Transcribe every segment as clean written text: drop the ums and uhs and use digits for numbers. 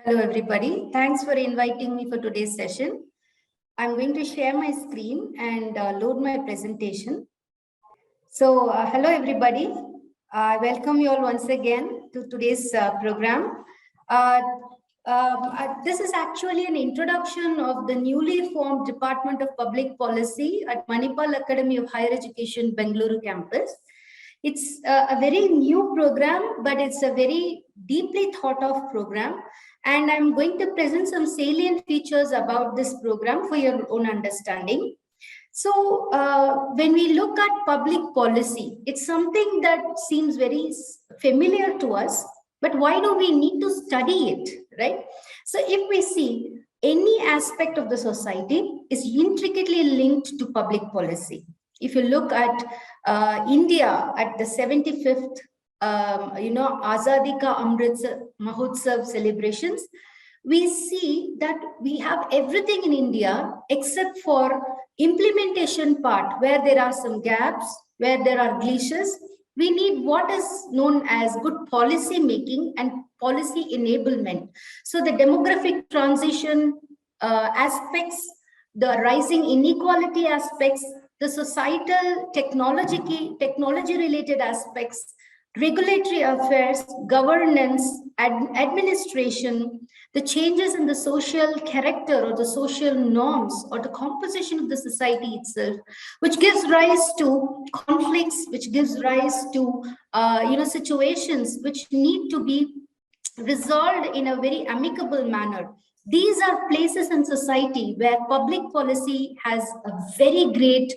Hello, everybody. Thanks for inviting me for today's session. I'm going to share my screen and load my presentation. So, hello, everybody. I welcome you all once again to today's program. This is actually an introduction of the newly formed Department of Public Policy at Manipal Academy of Higher Education, Bengaluru campus. It's a very new program, but it's a very deeply thought of program. And I'm going to present some salient features about this program for your own understanding. So when we look at public policy, it's something that seems very familiar to us, but why do we need to study it, right? So if we see any aspect of the society is intricately linked to public policy. If you look at India at the 75th, Azadi Ka Amrit Mahotsav celebrations, we see that we have everything in India except for implementation part, where there are some gaps, where there are glitches. We need what is known as good policy making and policy enablement. So the demographic transition aspects, the rising inequality aspects, the societal technology related aspects, regulatory affairs, governance, administration, the changes in the social character or the social norms or the composition of the society itself, which gives rise to conflicts, which gives rise to situations which need to be resolved in a very amicable manner. These are places in society where public policy has a very great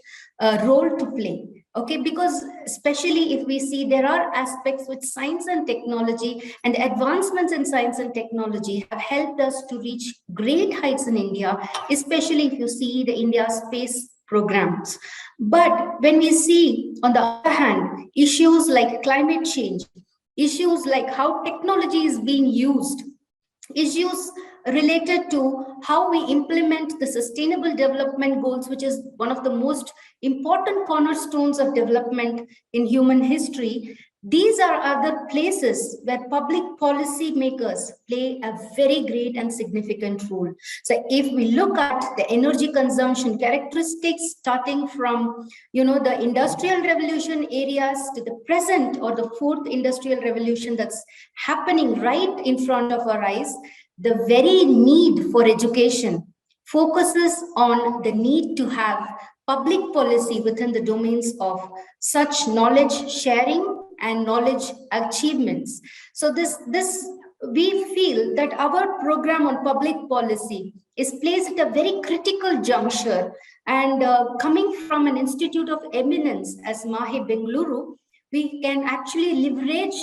role to play. Okay, because especially if we see there are aspects which science and technology and advancements in science and technology have helped us to reach great heights in India, especially if you see the India space programs. But when we see, on the other hand, issues like climate change, issues like how technology is being used, issues related to how we implement the sustainable development goals, which is one of the most important cornerstones of development in human history. These are other places where public policy makers play a very great and significant role. So if we look at the energy consumption characteristics, starting from the industrial revolution areas to the present or the fourth industrial revolution that's happening right in front of our eyes, the very need for education focuses on the need to have public policy within the domains of such knowledge sharing and knowledge achievements. So this we feel that our program on public policy is placed at a very critical juncture, and coming from an institute of eminence as MAHE Bengaluru, we can actually leverage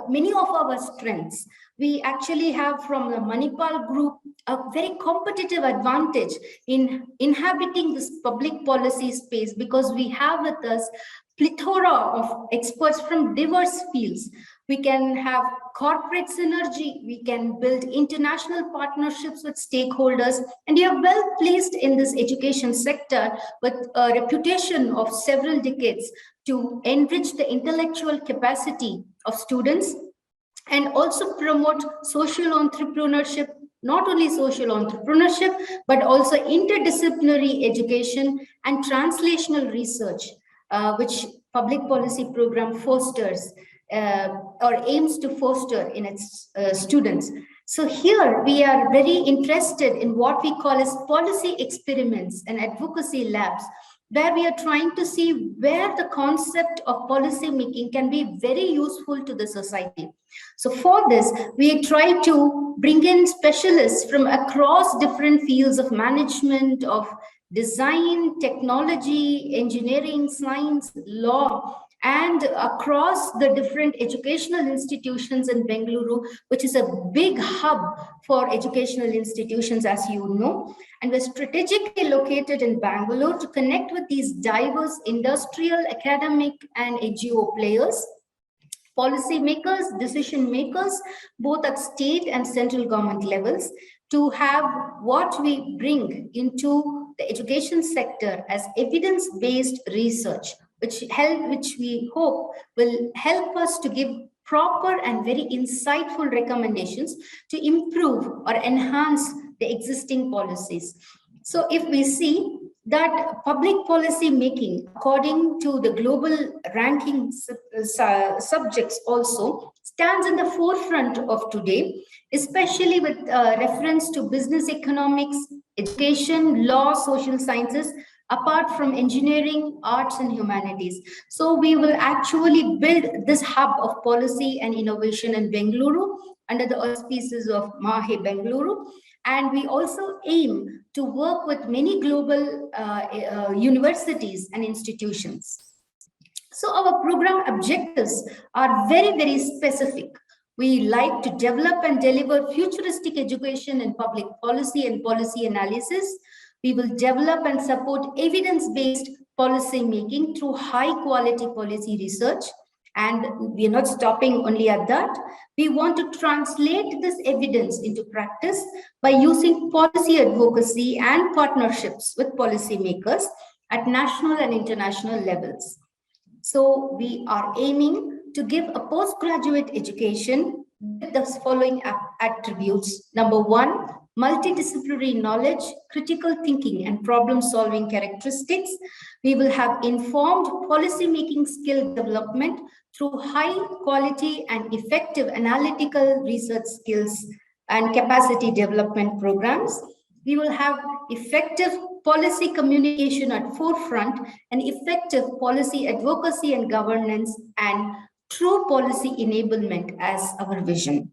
many of our strengths. We actually have from the Manipal group a very competitive advantage in inhabiting this public policy space, because we have with us plethora of experts from diverse fields. We can have corporate synergy, we can build international partnerships with stakeholders, and we are well placed in this education sector with a reputation of several decades to enrich the intellectual capacity of students and also promote social entrepreneurship, not only social entrepreneurship, but also interdisciplinary education and translational research, which public policy program fosters or aims to foster in its students. So here we are very interested in what we call as policy experiments and advocacy labs, where we are trying to see where the concept of policy making can be very useful to the society. So for this, we try to bring in specialists from across different fields of management, of design, technology, engineering, science, law, and across the different educational institutions in Bengaluru, which is a big hub for educational institutions, as you know. And we're strategically located in Bangalore to connect with these diverse industrial, academic, and NGO players, policy makers, decision makers, both at state and central government levels, to have what we bring into the education sector as evidence-based research, which we hope will help us to give proper and very insightful recommendations to improve or enhance the existing policies. So if we see that public policy making, according to the global ranking subjects, also stands in the forefront of today, especially with reference to business economics, education, law, social sciences, apart from engineering, arts, and humanities. So we will actually build this hub of policy and innovation in Bengaluru under the auspices of MAHE Bengaluru. And we also aim to work with many global universities and institutions. So our program objectives are very, very specific. We like to develop and deliver futuristic education in public policy and policy analysis. We will develop and support evidence-based policy making through high-quality policy research. And we are not stopping only at that. We want to translate this evidence into practice by using policy advocacy and partnerships with policymakers at national and international levels. So we are aiming to give a postgraduate education with the following attributes. Number one, multidisciplinary knowledge, critical thinking, and problem-solving characteristics. We will have informed policy-making skill development through high-quality and effective analytical research skills and capacity development programs. We will have effective policy communication at forefront and effective policy advocacy and governance and true policy enablement as our vision.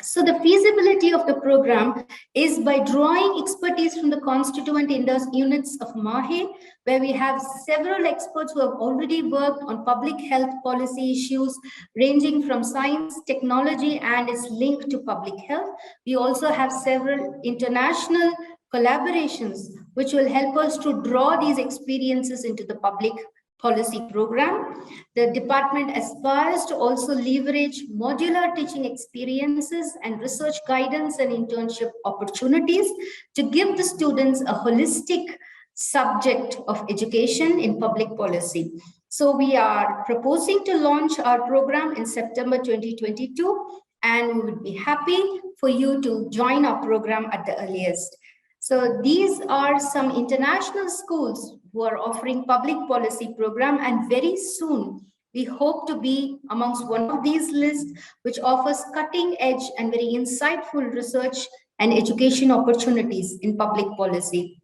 So the feasibility of the program is by drawing expertise from the constituent units of MAHE, where we have several experts who have already worked on public health policy issues ranging from science, technology, and its link to public health. We also have several international collaborations which will help us to draw these experiences into the public policy program. The department aspires to also leverage modular teaching experiences and research guidance and internship opportunities to give the students a holistic subject of education in public policy. So we are proposing to launch our program in September 2022, and we would be happy for you to join our program at the earliest. So these are some international schools who are offering public policy program, and very soon we hope to be amongst one of these lists which offers cutting edge and very insightful research and education opportunities in public policy.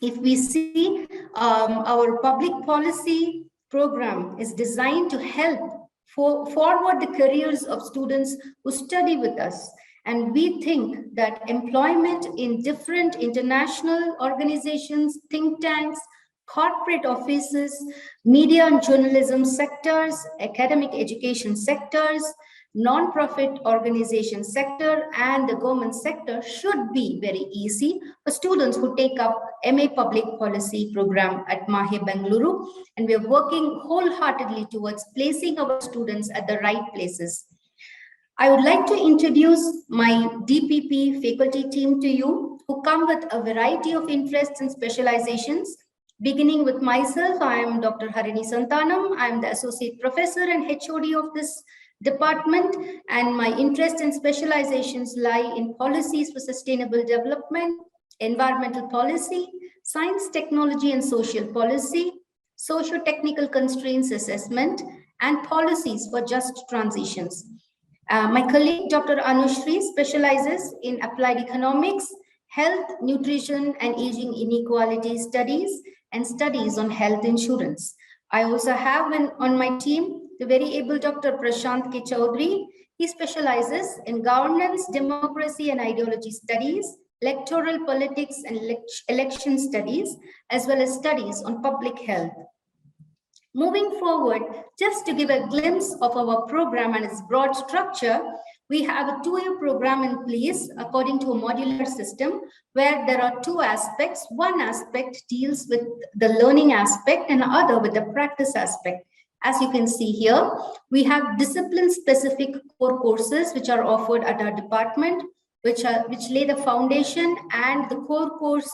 If we see our public policy program is designed to help forward the careers of students who study with us. And we think that employment in different international organizations, think tanks, corporate offices, media and journalism sectors, academic education sectors, non-profit organization sector, and the government sector should be very easy for students who take up MA Public Policy program at MAHE Bengaluru. And we are working wholeheartedly towards placing our students at the right places. I would like to introduce my DPP faculty team to you, who come with a variety of interests and specializations. Beginning with myself, I am Dr. Harini Santhanam. I am the Associate Professor and HoD of this department, and my interests and specializations lie in policies for sustainable development, environmental policy, science, technology, and social policy, socio-technical constraints assessment, and policies for just transitions. My colleague, Dr. Anushri, specializes in applied economics, health, nutrition, and aging inequality studies, and studies on health insurance. I also have on my team the very able Dr. Prashant K. Chaudhary. He specializes in governance, democracy, and ideology studies, electoral politics, and election studies, as well as studies on public health. Moving forward, just to give a glimpse of our program and its broad structure, we have a 2-year program in place according to a modular system where there are 2 aspects. One aspect deals with the learning aspect and other with the practice aspect. As you can see here, we have discipline-specific core courses which are offered at our department, which lay the foundation and the core course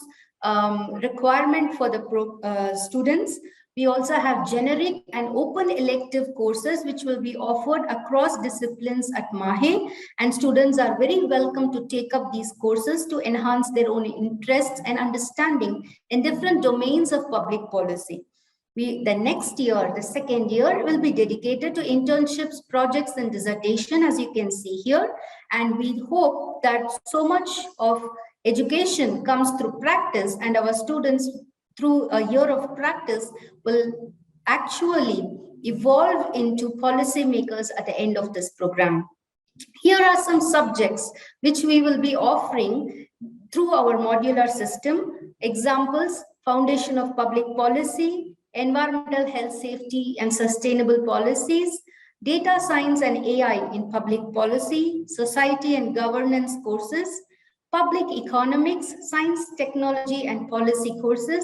requirement for the students. We also have generic and open elective courses which will be offered across disciplines at MAHE, and students are very welcome to take up these courses to enhance their own interests and understanding in different domains of public policy. The next year, the second year, will be dedicated to internships, projects, and dissertation, as you can see here. And we hope that so much of education comes through practice, and our students, through a year of practice, will actually evolve into policymakers at the end of this program. Here are some subjects which we will be offering through our modular system. Examples: Foundation of Public Policy, Environmental Health, Safety and Sustainable Policies, Data Science and AI in Public Policy, Society and Governance courses, Public Economics, Science, Technology and Policy courses,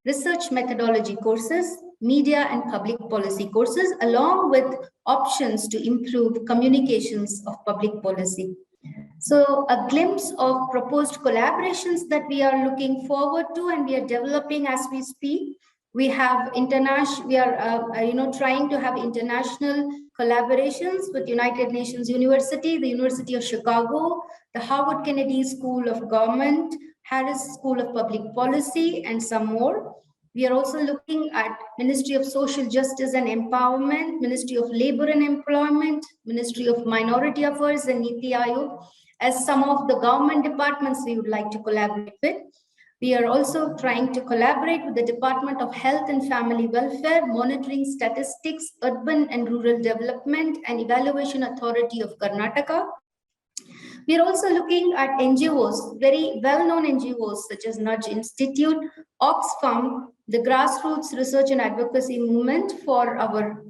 Research Methodology courses, Media and Public Policy courses, along with options to improve communications of public policy. So a glimpse of proposed collaborations that we are looking forward to and we are developing as we speak. We have trying to have international collaborations with United Nations University, the University of Chicago, the Harvard Kennedy School of Government, Harris School of Public Policy, and some more. We are also looking at Ministry of Social Justice and Empowerment, Ministry of Labor and Employment, Ministry of Minority Affairs and Niti Aayog as some of the government departments we would like to collaborate with. We are also trying to collaborate with the Department of Health and Family Welfare, Monitoring Statistics, Urban and Rural Development, and Evaluation Authority of Karnataka. We are also looking at NGOs, very well-known NGOs such as Nudge Institute, Oxfam, the Grassroots Research and Advocacy Movement for our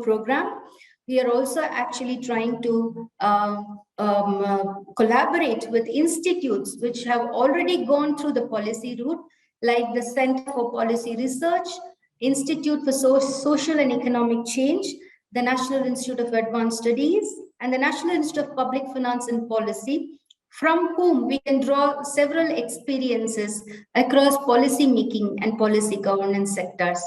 program. We are also actually trying to collaborate with institutes which have already gone through the policy route, like the Center for Policy Research, Institute for Social and Economic Change, the National Institute of Advanced Studies, and the National Institute of Public Finance and Policy, from whom we can draw several experiences across policy making and policy governance sectors.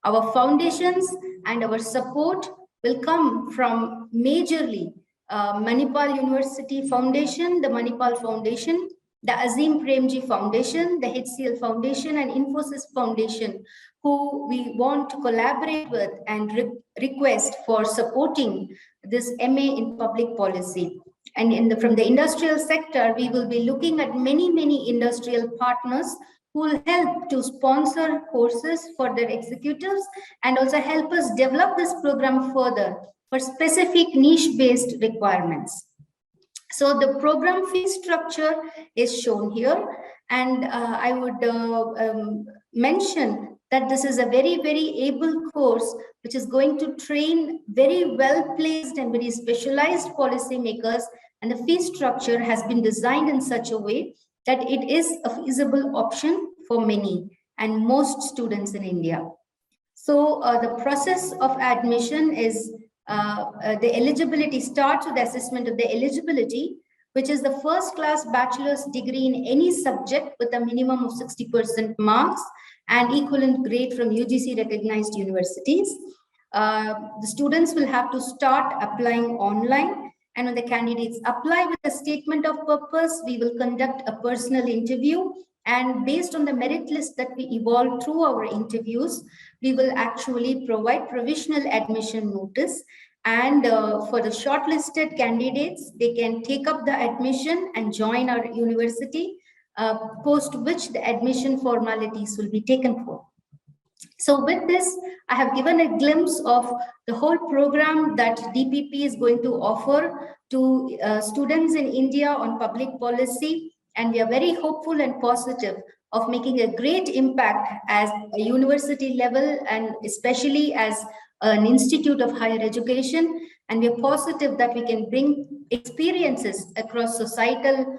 Our foundations and our support will come from majorly Manipal University Foundation, the Manipal Foundation, the Azim Premji Foundation, the HCL Foundation, and Infosys Foundation, who we want to collaborate with and request for supporting this MA in public policy. And from the industrial sector, we will be looking at many industrial partners who will help to sponsor courses for their executives and also help us develop this program further for specific niche-based requirements. So the program fee structure is shown here, and I would mention that this is a very able course which is going to train very well-placed and very specialized policymakers, and the fee structure has been designed in such a way that it is a feasible option for many and most students in India. So the process of admission is the eligibility starts with the assessment of the eligibility, which is the first class bachelor's degree in any subject with a minimum of 60% marks and equivalent grade from UGC recognized universities. The students will have to start applying online, and when the candidates apply with a statement of purpose, we will conduct a personal interview, and based on the merit list that we evolve through our interviews, we will actually provide provisional admission notice. And for the shortlisted candidates, they can take up the admission and join our university, post which the admission formalities will be taken for. So with this, I have given a glimpse of the whole program that DPP is going to offer to students in India on public policy. And we are very hopeful and positive of making a great impact as a university level and especially as an institute of higher education. And we are positive that we can bring experiences across societal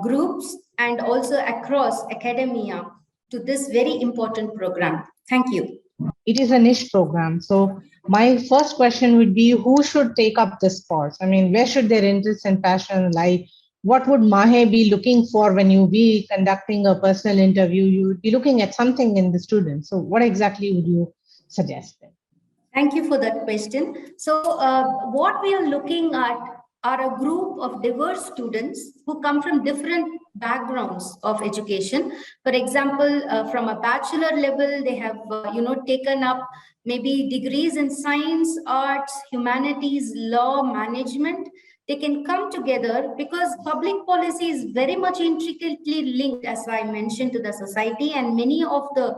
groups and also across academia to this very important program. Thank you. It is a niche program. So my first question would be, who should take up this course? I mean, where should their interest and passion lie what would MAHE be looking for when you be conducting a personal interview? You would be looking at something in the student. So what exactly would you suggest? Thank you for that question. So, what we are looking at are a group of diverse students who come from different backgrounds of education. For example, from a bachelor level, they have taken up maybe degrees in science, arts, humanities, law, management. They can come together because public policy is very much intricately linked, as I mentioned, to the society, and many of the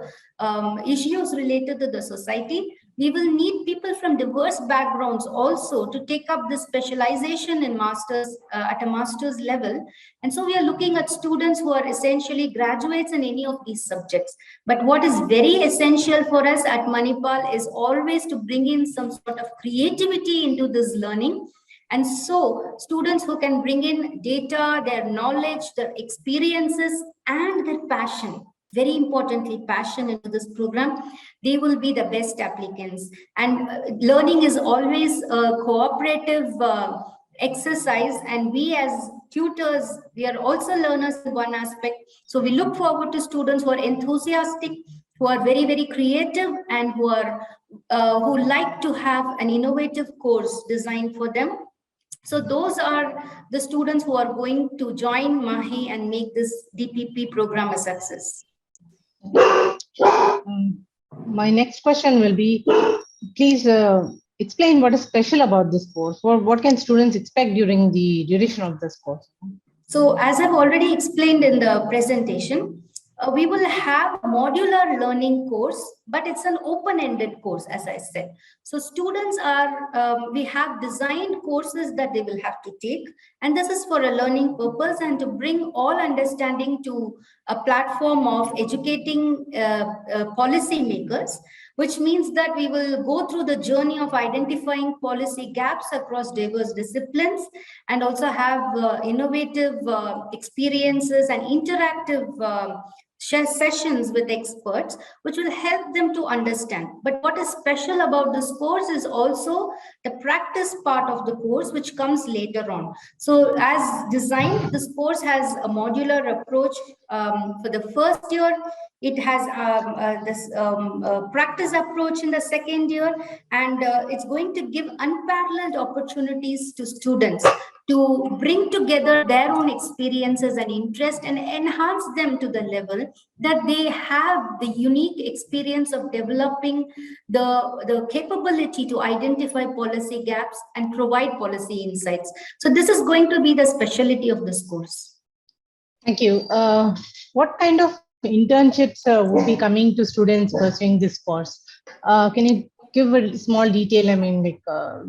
issues related to the society. We will need people from diverse backgrounds also to take up this specialization in masters at a master's level. And so we are looking at students who are essentially graduates in any of these subjects. But what is very essential for us at Manipal is always to bring in some sort of creativity into this learning. And so students who can bring in data, their knowledge, their experiences, and their passion, very importantly, passion into this program, they will be the best applicants. And learning is always a cooperative exercise. And we as tutors, we are also learners in one aspect. So we look forward to students who are enthusiastic, who are very, very creative, and who like to have an innovative course designed for them. So those are the students who are going to join MAHE and make this DPP program a success. My next question will be, please explain what is special about this course. What can students expect during the duration of this course? So as I've already explained in the presentation, we will have a modular learning course, but it's an open-ended course, as I said. So students we have designed courses that they will have to take, and this is for a learning purpose and to bring all understanding to a platform of educating policymakers, which means that we will go through the journey of identifying policy gaps across diverse disciplines and also have innovative experiences and interactive sessions with experts, which will help them to understand. But what is special about this course is also the practice part of the course, which comes later on. So as designed, this course has a modular approach for the first year. It has this practice approach in the second year, and it's going to give unparalleled opportunities to students to bring together their own experiences and interest and enhance them to the level that they have the unique experience of developing the capability to identify policy gaps and provide policy insights. So this is going to be the specialty of this course. Thank you. What kind of internships would be coming to students pursuing this course? Can you give a small detail? I mean, like,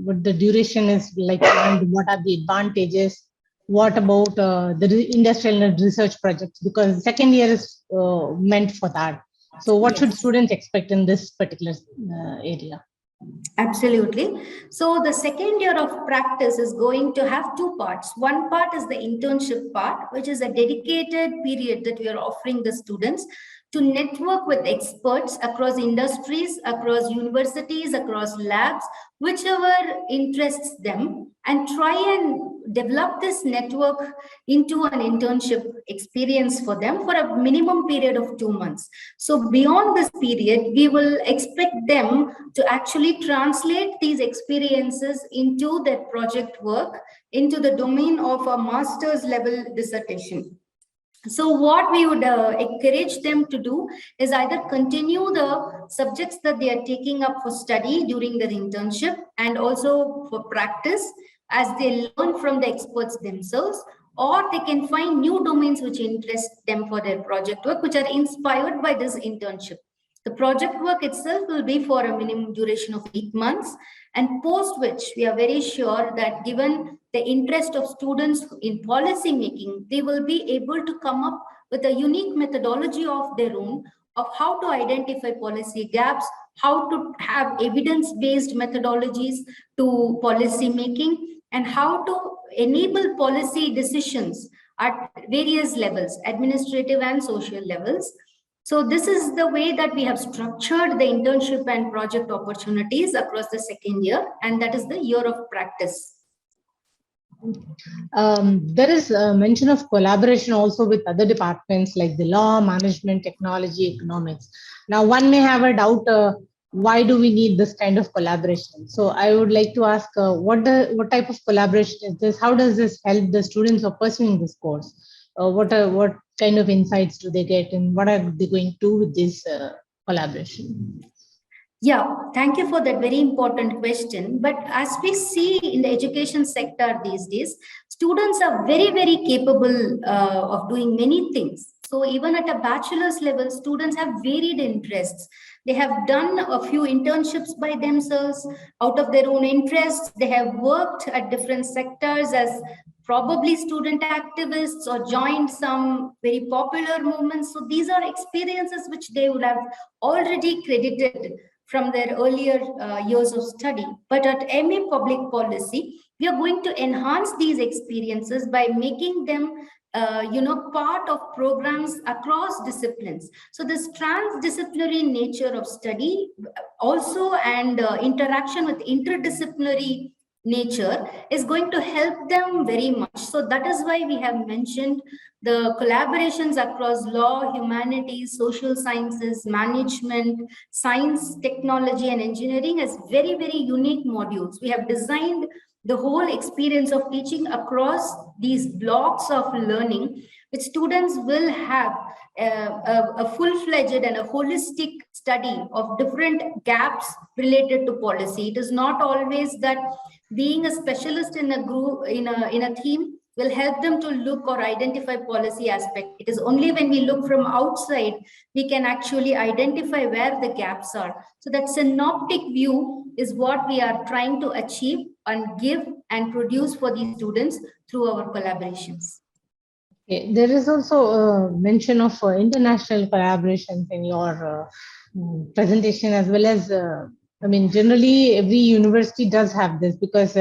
what the duration is like, and what are the advantages? What about the industrial and research projects? Because the second year is meant for that. So, what should students expect in this particular area? Absolutely. So the second year of practice is going to have two parts. One part is the internship part, which is a dedicated period that we are offering the students to network with experts across industries, across universities, across labs, whichever interests them, and try and develop this network into an internship experience for them for a minimum period of 2 months. So beyond this period, we will expect them to actually translate these experiences into their project work, into the domain of a master's level dissertation. So what we would encourage them to do is either continue the subjects that they are taking up for study during their internship and also for practice as they learn from the experts themselves, or they can find new domains which interest them for their project work, which are inspired by this internship. The project work itself will be for a minimum duration of 8 months, and post which we are very sure that given the interest of students in policy making, they will be able to come up with a unique methodology of their own of how to identify policy gaps, how to have evidence-based methodologies to policy making, and how to enable policy decisions at various levels, administrative and social levels. So this is the way that we have structured the internship and project opportunities across the second year, and that is the year of practice. There is a mention of collaboration also with other departments like the law, management, technology, economics. Now, one may have a doubt, why do we need this kind of collaboration? So I would like to ask, what type of collaboration is this? How does this help the students who are pursuing this course? What kind of insights do they get, and what are they going to do with this collaboration? Yeah, thank you for that very important question. But as we see in the education sector these days, students are very, very capable of doing many things. So even at a bachelor's level, students have varied interests. They have done a few internships by themselves out of their own interests. They have worked at different sectors as probably student activists or joined some very popular movements. So these are experiences which they would have already credited from their earlier years of study. But at MA Public Policy, we are going to enhance these experiences by making them part of programs across disciplines. So this transdisciplinary nature of study also and interaction with interdisciplinary nature is going to help them very much. So that is why we have mentioned the collaborations across law, humanities, social sciences, management, science, technology, and engineering as very, very unique modules. We have designed the whole experience of teaching across these blocks of learning, which students will have a full-fledged and a holistic study of different gaps related to policy. It is not always that being a specialist in a group, in a theme, will help them to look or identify policy aspect. It is only when we look from outside we can actually identify where the gaps are. So that synoptic view is what we are trying to achieve and give and produce for these students through our collaborations. Okay. There is also a mention of international collaborations in your presentation, as well as, I mean, generally every university does have this, because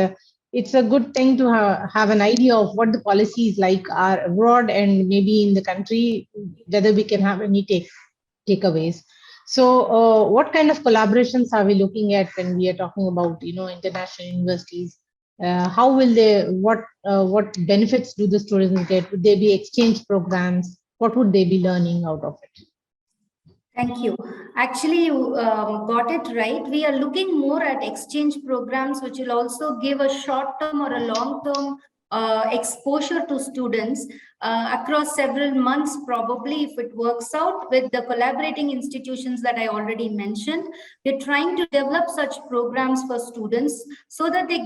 it's a good thing to have an idea of what the policies like are abroad and maybe in the country, whether we can have any takeaways. So, what kind of collaborations are we looking at when we are talking about, international universities? How will they? What benefits do the students get? Would they be exchange programs? What would they be learning out of it? Thank you. Actually, you got it right. We are looking more at exchange programs, which will also give a short term or a long term exposure to students across several months, probably, if it works out with the collaborating institutions that I already mentioned. We're trying to develop such programs for students so that they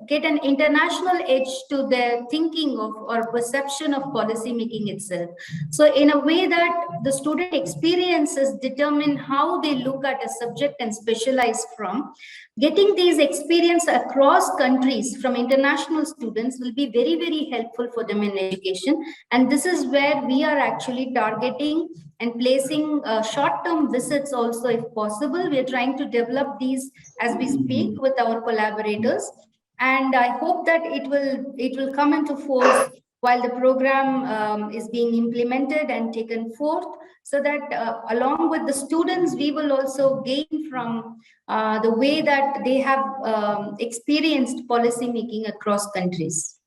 get an international edge to their thinking of or perception of policy making itself. So in a way that the student experiences determine how they look at a subject and specialize from, getting these experience across countries from international students will be very, very helpful for them in education. And this is where we are actually targeting and placing short-term visits also, if possible. We are trying to develop these as we speak with our collaborators. And I hope that it will come into force while the program is being implemented and taken forth, so that along with the students, we will also gain from the way that they have experienced policy making across countries.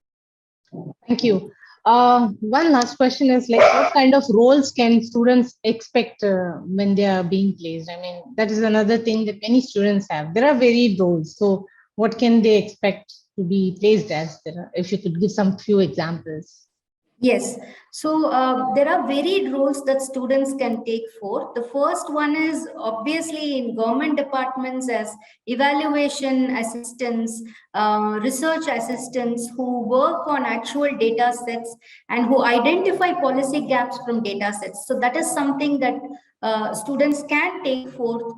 Thank you. One last question is, like, what kind of roles can students expect when they are being placed? I mean, that is another thing that many students have. There are varied roles. So, what can they expect to be placed as? If you could give some few examples. Yes, so there are varied roles that students can take forth. The first one is obviously in government departments as evaluation assistants, research assistants who work on actual data sets and who identify policy gaps from data sets. So that is something that students can take forth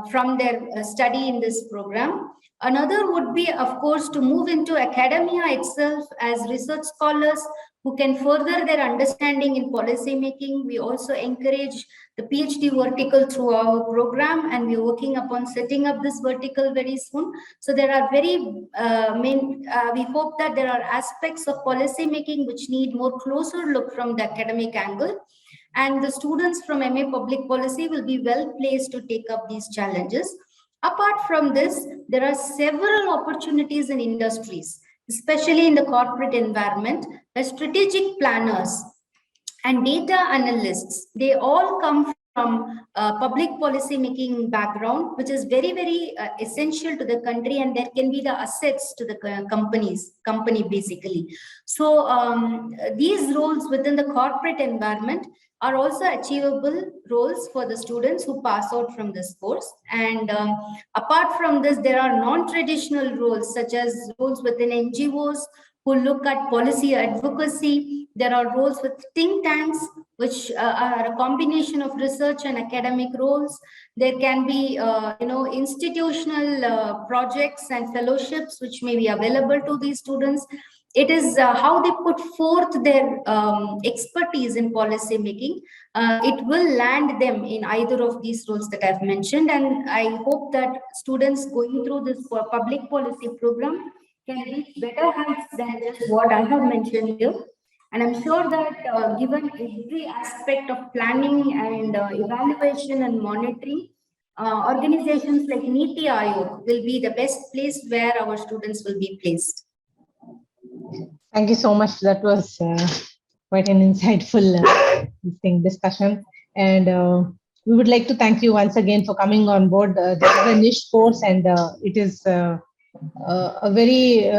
from their study in this program. Another would be, of course, to move into academia itself as research scholars who can further their understanding in policy making. We also encourage the PhD vertical through our program, and we're working upon setting up this vertical very soon. So there are we hope that there are aspects of policy making which need more closer look from the academic angle. And the students from MA Public Policy will be well placed to take up these challenges. Apart from this, there are several opportunities in industries. especially in the corporate environment, the strategic planners and data analysts, they all come from public policy making background, which is very, very essential to the country, and there can be the assets to the company basically. So these roles within the corporate environment are also achievable roles for the students who pass out from this course. And apart from this, there are non-traditional roles such as roles within NGOs who look at policy advocacy. There are roles with think tanks, which are a combination of research and academic roles. There can be, institutional projects and fellowships which may be available to these students. It is how they put forth their expertise in policy making. It will land them in either of these roles that I've mentioned. And I hope that students going through this public policy program can reach better heights than just what I have mentioned here. And I'm sure that given every aspect of planning and evaluation and monitoring, organizations like Niti Aayog will be the best place where our students will be placed. Thank you so much. That was quite an insightful discussion. And we would like to thank you once again for coming on board. This is a niche course, and it is a very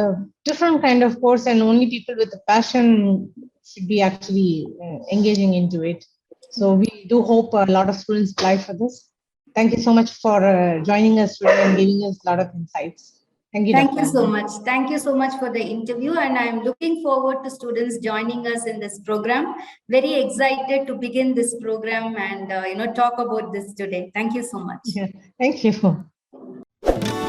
different kind of course, and only people with a passion should be actually engaging into it. So we do hope a lot of students apply for this. Thank you so much for joining us today and giving us a lot of insights. Thank you. Thank you so much. Thank you so much for the interview. And I'm looking forward to students joining us in this program. Very excited to begin this program and talk about this today. Thank you so much. Yeah, thank you.